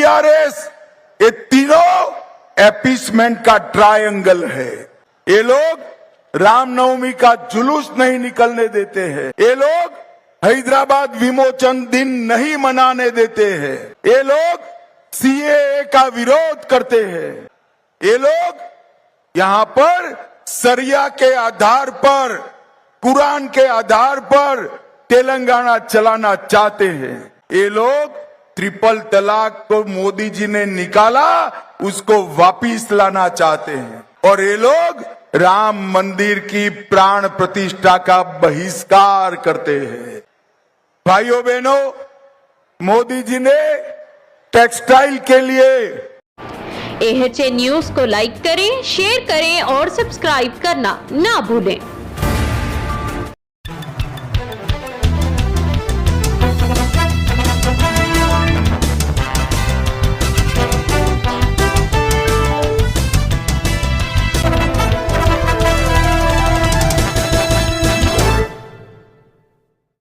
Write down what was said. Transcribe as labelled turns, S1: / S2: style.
S1: TRS, ये तीनों एपीसमेंट का ट्रायंगल है। ये लोग रामनवमी का जुलूस नहीं निकलने देते हैं। ये लोग हैदराबाद विमोचन दिन नहीं मनाने देते हैं। ये लोग सीएए का विरोध करते हैं। ये लोग यहाँ पर सरिया के आधार पर, कुरान के आधार पर तेलंगाना चलाना चाहते हैं। ये लोग ट्रिपल तलाक को मोदी जी ने निकाला, उसको वापिस लाना चाहते हैं। और ये लोग राम मंदिर की प्राण प्रतिष्ठा का बहिष्कार करते हैं। भाइयों बहनों, मोदी जी ने टेक्सटाइल के लिए
S2: AHA न्यूज को लाइक करें, शेयर करें और सब्सक्राइब करना ना भूलें।